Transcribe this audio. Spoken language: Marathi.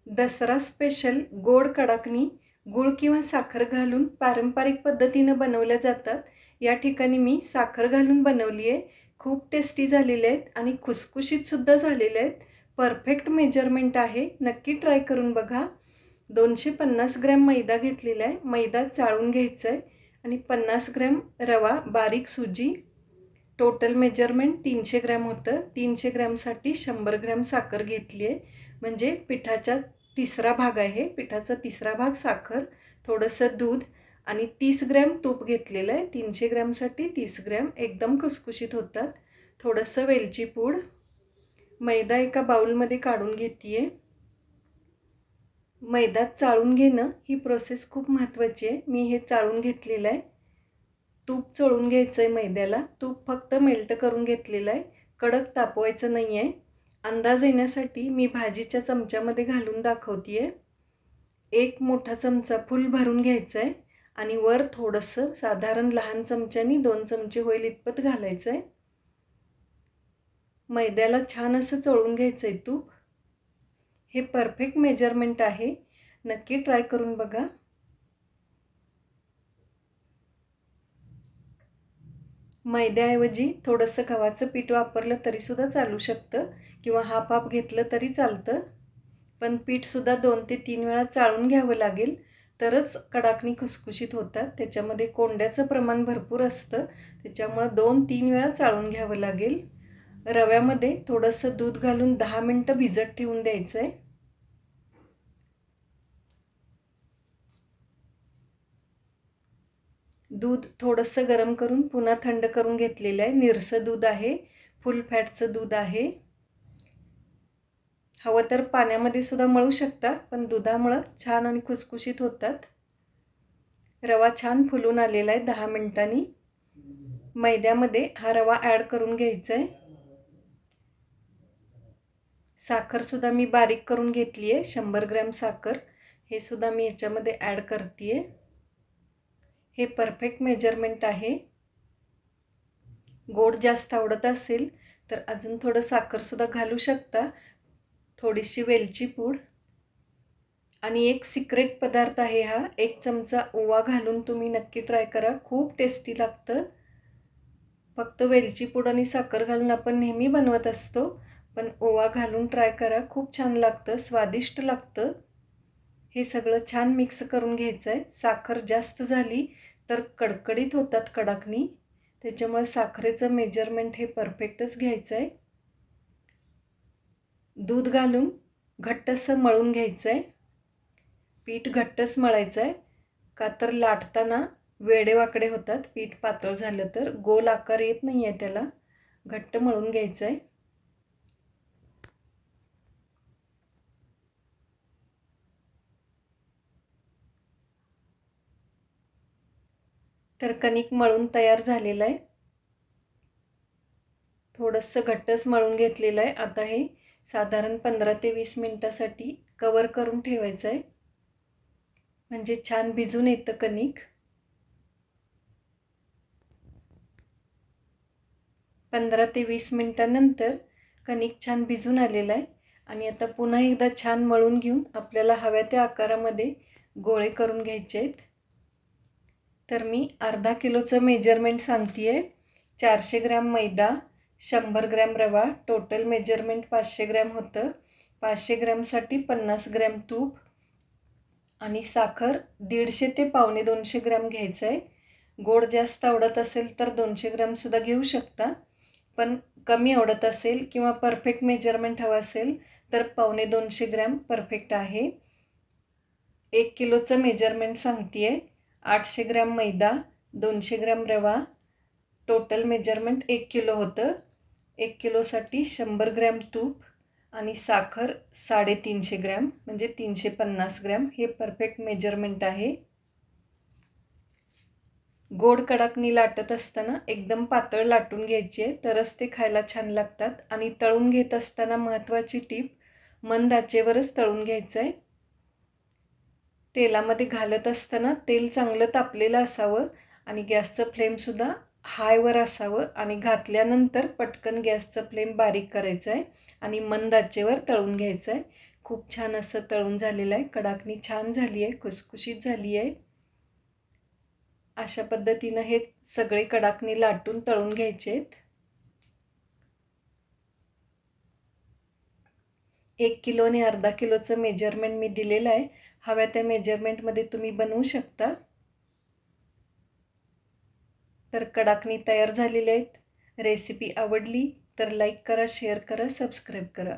दसरा स्पेशल गोड कडाकणी गूळ किंवा साखर घालून पारंपरिक पद्धतीने बनवल्या जातात। या ठिकाणी मी साखर घालून बनवली आहे। खूप टेस्टी झालेले आहेत आणि खुसखुशीत सुद्धा झालेले आहेत। परफेक्ट मेजरमेंट आहे, नक्की ट्राय करून बघा। 250 ग्रॅम मैदा घेतलेला आहे, मैदा चाळून घ्यायचा आहे आणि 50 ग्रॅम रवा बारीक सुजी। टोटल मेजरमेंट 300 ग्रॅम होतं। 300 ग्रॅमसाठी 100 ग्रॅम साखर घेतली आहे, म्हणजे पिठाचा तिसरा भाग आहे। पिठाचा तिसरा भाग साखर, थोडंसं दूध आणि 30 ग्रॅम तूप घेतलेलं आहे। 300 ग्रॅमसाठी 30 ग्रॅम एकदम खुसखुशीत होतात। थोडंसं वेलची पूड। मैदा एका बाउलमध्ये काढून घेते। मैदा चाळून घेणं ही प्रोसेस खूप महत्त्वाची आहे। मी हे चाळून घेतलेलं आहे। तूप चोळून घ्यायचं आहे मैद्याला। तूप फक्त मेल्ट करून घेतलेलं आहे, कडक तापवायचं नाही आहे। अंदाज येण्यासाठी मी भाजीच्या चमच्यामध्ये घालून दाखवते आहे। एक मोठा चमचा फुल भरून घ्यायचा आहे आणि वर थोडंसं साधारण लहान चमच्यानी 2 चमचे होईल इतपत घालायचं आहे। मैद्याला छान असं चोळून घ्यायचं आहे तूप। हे परफेक्ट मेजरमेंट आहे, नक्की ट्राय करून बघा। मैद्याऐवजी थोडंसं गव्हाचं पीठ वापरलं तरी सुद्धा चालू शकतं, किंवा हाफ हाफ घेतलं तरी चालतं। पण पीठ सुद्धा 2 ते 3 वेळा चाळून घ्यावं लागेल, तरच कडाकणी खुसखुशीत होतात। त्याच्यामध्ये कोंड्याचं प्रमाण भरपूर असतं, त्याच्यामुळे 2-3 वेळा चाळून घ्यावं लागेल। रव्यामध्ये थोडंसं दूध घालून 10 मिनिटं भिजत ठेवून द्यायचं आहे। दूध थोडंसं गरम करून पुन्हा थंड करून घेतलेलं आहे। निरसं दूध आहे, फुल फॅटचं दूध आहे। हवं तर पाण्यामध्ये सुद्धा मळू शकता, पण दुधामुळे छान आणि खुसखुशीत होतात। रवा छान फुलून आलेला आहे 10 मिनिटांनी। मैद्यामध्ये हा रवा ॲड करून घ्यायचा आहे। साखर सुद्धा मी बारीक करून घेतली आहे, 100 ग्रॅम साखर। हे सुद्धा मी याच्यामध्ये ॲड करते आहे। हे परफेक्ट मेजरमेंट आहे। गोड जास्त आवडत असेल तर अजून थोडं साखर सुद्धा घालू शकता। थोडीशी वेलची पूड आणि एक सिक्रेट पदार्थ आहे हा, 1 चमचा ओवा घालून तुम्ही नक्की ट्राय करा, खूप टेस्टी लागतं। फक्त वेलची पूड आणि साखर घालून आपण नेहमी बनवत असतो, पण ओवा घालून ट्राय करा, खूप छान लागतं, स्वादिष्ट लागतं। हे सगळं छान मिक्स करून घ्यायचं आहे। साखर जास्त झाली तर कडकडीत होतात कडाकणी, त्याच्यामुळे साखरेचं मेजरमेंट हे परफेक्टच घ्यायचं आहे। दूध घालून घट्टसं मळून घ्यायचं आहे। पीठ घट्टच मळायचं आहे, का तर लाटताना वेडेवाकडे होतात। पीठ पातळ झालं तर गोल आकार येत नाही आहे, त्याला घट्ट मळून घ्यायचं आहे। तर कणिक मळून तयार झालेलं आहे। थोडंसं घट्टच मळून घेतलेलं आहे। आता हे साधारण 15 ते 20 मिनिटासाठी कवर करून ठेवायचं आहे, म्हणजे छान भिजून येतं कणिक। 15 ते 20 मिनिटांनंतर कणिक छान भिजून आलेलं आहे आणि आता पुन्हा एकदा छान मळून घेऊन आपल्याला हव्या त्या आकारामध्ये गोळे करून घ्यायचे आहेत। तर मी अर्धा किलोचं मेजरमेंट सांगते आहे। 400 ग्रॅम मैदा, 100 ग्रॅम रवा, टोटल मेजरमेंट 500 ग्रॅम होतं। 500 ग्रॅमसाठी 50 ग्रॅम तूप आणि साखर 150 ते पावणे 200 ग्रॅम घ्यायचं आहे। गोड जास्त आवडत असेल तर 200 ग्रॅम सुद्धा घेऊ शकता, पण कमी आवडत असेल किंवा परफेक्ट मेजरमेंट हवं असेल तर पावणे 200 ग्रॅम परफेक्ट आहे। 1 किलोचं मेजरमेंट सांगते आहे। 800 ग्रॅम मैदा, 200 ग्रॅम रवा, टोटल मेजरमेंट 1 किलो होतं। 1 किलोसाठी 100 ग्रॅम तूप आणि साखर 350 ग्रॅम, म्हणजे 350 ग्रॅम हे परफेक्ट मेजरमेंट आहे। गोड कडाकणी लाटत असताना एकदम पातळ लाटून घ्यायची आहे, तरच ते खायला छान लागतात। आणि तळून घेत असताना महत्त्वाची टीप, मंद आचेवरच तळून घ्यायचं आहे। तेलामध्ये घालत असताना तेल चांगलं तापलेलं असावं आणि गॅसचं फ्लेमसुद्धा हायवर असावं आणि घातल्यानंतर पटकन गॅसचं फ्लेम बारीक करायचं आहे आणि मंद आचेवर तळून घ्यायचं आहे। खूप छान असं तळून झालेलं आहे. कडाकणी छान झाली आहे, खुसखुशीत झाली आहे. अशा पद्धतीनं हे सगळे कडाकणी लाटून तळून घ्यायचे आहेत. 1 किलो आणि अर्धा किलोचं मेजरमेंट मी दिलेलं आहे. हव्या त्या मेजरमेंटमध्ये तुम्ही बनवू शकता. तर कडाकणी तयार झालेले आहेत. रेसिपी आवडली तर लाईक करा, शेअर करा, सबस्क्राईब करा.